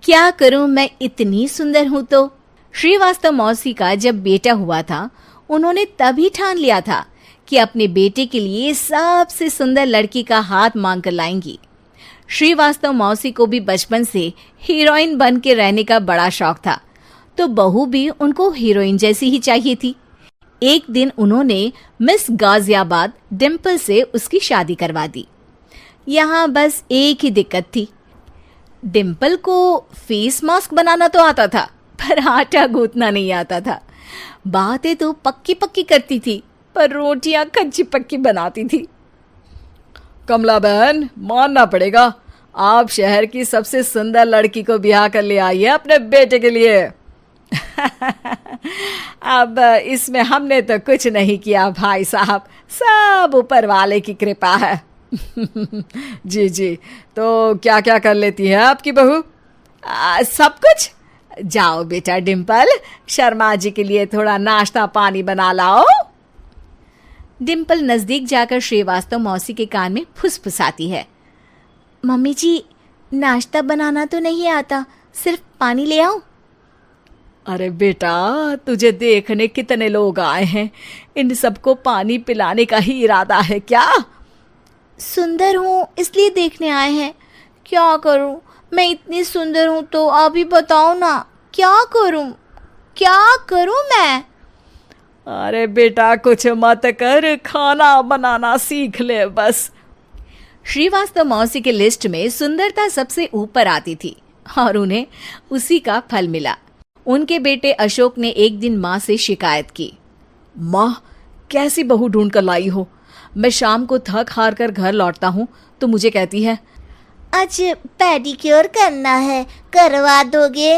क्या करूं, मैं इतनी सुंदर हूं तो। श्रीवास्तव मौसी का जब बेटा हुआ था, उन्होंने तभी ठान लिया था कि अपने बेटे के लिए सबसे सुंदर लड़की का हाथ मांग कर लाएंगी। श्रीवास्तव मौसी को भी बचपन से हीरोइन बन के रहने का बड़ा शौक था, तो बहू भी उनको हीरोइन जैसी ही चाहिए थी। एक दिन उन्होंने मिस गाजियाबाद डिम्पल से उसकी शादी करवा दी। यहाँ बस एक ही दिक्कत थी, डिम्पल को फेस मास्क बनाना तो आता था, पर आटा गूंथना नहीं आता था। बातें तो पक्की पक्की करती थी, पर रोटियां कच्ची पक्की बनाती थी। कमला बहन, मानना पड़ेगा, आप शहर की सबसे सुंदर लड़की को ब्याह कर ले आई है अपने बेटे के लिए। अब इसमें हमने तो कुछ नहीं किया भाई साहब, सब ऊपर वाले की कृपा है। जी जी, तो क्या क्या कर लेती है आपकी बहू? सब कुछ। जाओ बेटा डिम्पल, शर्मा जी के लिए थोड़ा नाश्ता पानी बना लाओ। डिम्पल नजदीक जाकर श्रीवास्तव मौसी के कान में फुसफुसाती है। मम्मी जी, नाश्ता बनाना तो नहीं आता, सिर्फ पानी ले आओ। अरे बेटा, तुझे देखने कितने लोग आए हैं, इन सबको पानी पिलाने का ही इरादा है क्या? सुंदर हूँ इसलिए देखने आए हैं। क्या करूँ, मैं इतनी सुंदर हूँ तो आप ही बताओ ना, क्या करूँ मैं? अरे बेटा, कुछ मत कर, खाना बनाना सीख ले बस। श्रीवास्तव मौसी के लिस्ट में सुंदरता सबसे ऊपर आती थी और उन्हें उसी का फल मिला। उनके बेटे अशोक ने एक दिन माँ से शिकायत की। माँ, कैसी बहू ढूंढ कर लाई हो? मैं शाम को थक हार कर घर लौटता हूँ तो मुझे कहती है, आज पेडिक्योर करना है, करवा दोगे?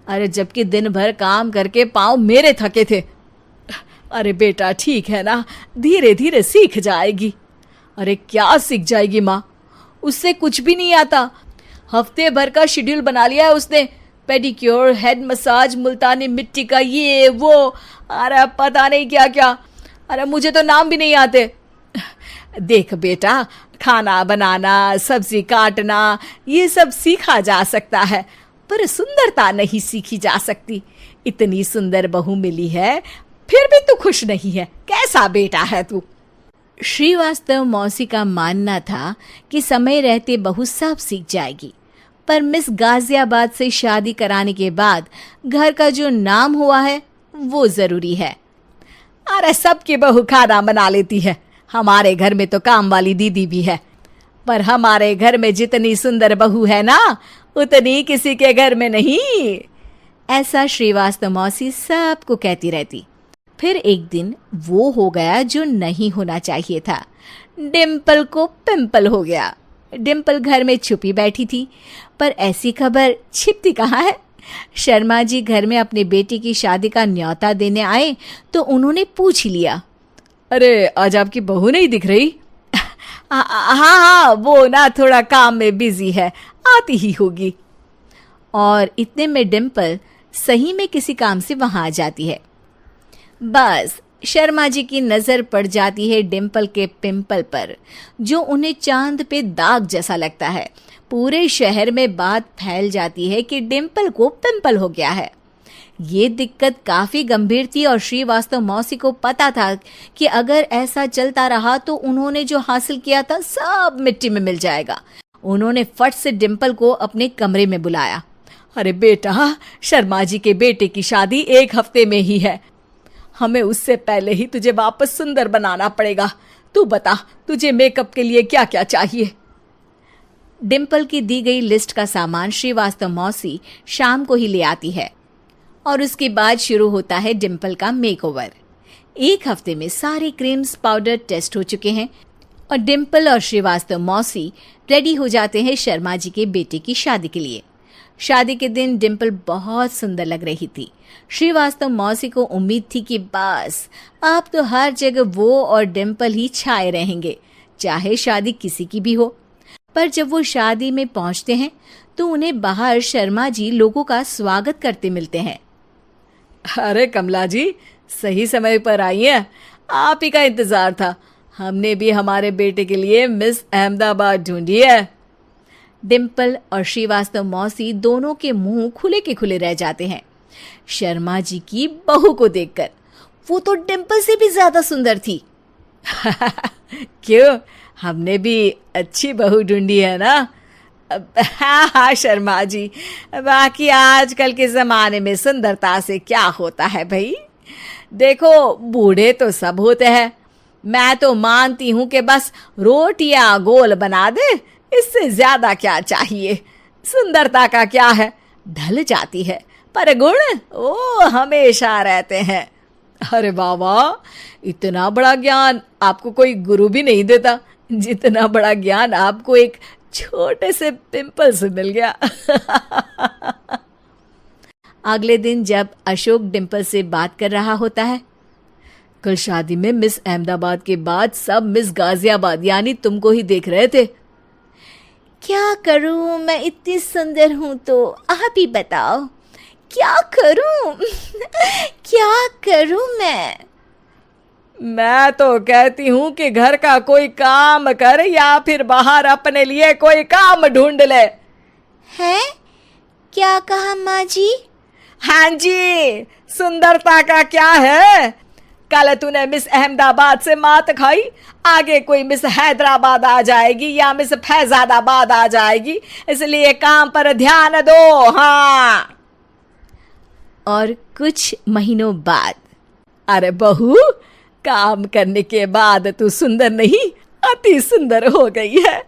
अरे जबकि दिन भर काम करके पाँव मेरे थके थे। अरे बेटा, ठीक है ना, धीरे धीरे सीख जाएगी। अरे क्या सीख जाएगी माँ, उससे कुछ भी नहीं आता। हफ्ते भर का शेड्यूल बना लिया है उसने, पेडिक्योर, हेड मसाज, मुल्तानी मिट्टी का ये वो, अरे पता नहीं क्या क्या। अरे मुझे तो नाम भी नहीं आते। देख बेटा, खाना बनाना, सब्जी काटना, ये सब सीखा जा सकता है, पर सुंदरता नहीं सीखी जा सकती। इतनी सुंदर बहू मिली है, फिर भी तू खुश नहीं है, कैसा बेटा है तू? श्रीवास्तव मौसी का मानना था कि समय रहते बहू सब सीख जाएगी, पर मिस गाजियाबाद से शादी कराने के बाद घर का जो नाम हुआ है वो जरूरी है। अरे सबकी बहू खाना बना लेती है, हमारे घर में तो काम वाली दीदी भी है, पर हमारे घर में जितनी सुंदर बहू है ना, उतनी किसी के घर में नहीं। ऐसा श्रीवास्तव मौसी सबको कहती रहती। फिर एक दिन वो हो गया जो नहीं होना चाहिए था, डिम्पल को पिंपल हो गया। डिम्पल घर में छुपी बैठी थी, पर ऐसी खबर छिपती कहाँ है। शर्मा जी घर में अपने बेटी की शादी का न्योता देने आए तो उन्होंने पूछ लिया, अरे आज आपकी बहू नहीं दिख रही? हाँ, वो ना थोड़ा काम में बिजी है, आती ही होगी। और इतने में डिम्पल सही में किसी काम से वहां आ जाती है। बस शर्मा जी की नजर पड़ जाती है डिम्पल के पिंपल पर, जो उन्हें चांद पे दाग जैसा लगता है। पूरे शहर में बात फैल जाती है कि डिम्पल को पिंपल हो गया है। ये दिक्कत काफी गंभीर थी और श्रीवास्तव मौसी को पता था कि अगर ऐसा चलता रहा तो उन्होंने जो हासिल किया था सब मिट्टी में मिल जाएगा। उन्होंने फट से डिम्पल को अपने कमरे में बुलाया। अरे बेटा, शर्मा जी के बेटे की शादी 1 हफ्ते में ही है, हमें उससे पहले ही तुझे वापस सुंदर बनाना पड़ेगा। तू बता, तुझे मेकअप के लिए क्या क्या चाहिए? डिम्पल की दी गई लिस्ट का सामान श्रीवास्तव मौसी शाम को ही ले आती है और उसके बाद शुरू होता है डिम्पल का मेकओवर। 1 हफ्ते में सारे क्रीम्स पाउडर टेस्ट हो चुके हैं और डिम्पल और श्रीवास्तव मौसी रेडी हो जाते हैं शर्मा जी के बेटे की शादी के लिए। शादी के दिन डिम्पल बहुत सुंदर लग रही थी। श्रीवास्तव मौसी को उम्मीद थी कि बस अब तो हर जगह वो और डिम्पल ही छाए रहेंगे, चाहे शादी किसी की भी हो। पर जब वो शादी में पहुंचते हैं तो उन्हें बाहर शर्मा जी लोगों का स्वागत करते मिलते हैं। अरे कमला जी, सही समय पर आई हैं, आप ही का इंतजार था। हमने भी हमारे बेटे के लिए मिस अहमदाबाद ढूंढी है। डिम्पल और श्रीवास्तव मौसी दोनों के मुंह खुले के खुले रह जाते हैं शर्मा जी की बहू को देखकर। वो तो डिम्पल से भी ज्यादा सुंदर थी। क्यों, हमने भी अच्छी बहू ढूंढी है ना? हाँ हाँ शर्मा जी, बाकी आजकल के जमाने में सुंदरता से क्या होता है भाई। देखो, बूढ़े तो सब होते हैं, मैं तो मानती हूं कि बस रोटियां गोल बना दे, इससे ज्यादा क्या चाहिए। सुंदरता का क्या है, ढल जाती है, पर गुण वो हमेशा रहते हैं। अरे बाबा, इतना बड़ा ज्ञान आपको कोई गुरु भी नहीं देता जितना बड़ा ज्ञान आपको एक छोटे से पिंपल से मिल गया। अगले दिन जब अशोक डिम्पल से बात कर रहा होता है, कल शादी में मिस अहमदाबाद के बाद सब मिस गाजियाबाद यानी तुमको ही देख रहे थे। क्या करूं, मैं इतनी सुंदर हूं तो आप ही बताओ क्या करूं। क्या करूं मैं तो कहती हूं कि घर का कोई काम कर या फिर बाहर अपने लिए कोई काम ढूंढ ले। है? क्या कहा माँ जी? हाँ जी, सुंदरता का क्या है। कल तूने मिस अहमदाबाद से मात खाई, आगे कोई मिस हैदराबाद आ जाएगी या मिस फैजादाबाद आ जाएगी, इसलिए काम पर ध्यान दो। हाँ। और कुछ महीनों बाद, अरे बहू, काम करने के बाद तू सुंदर नहीं, अति सुंदर हो गई है।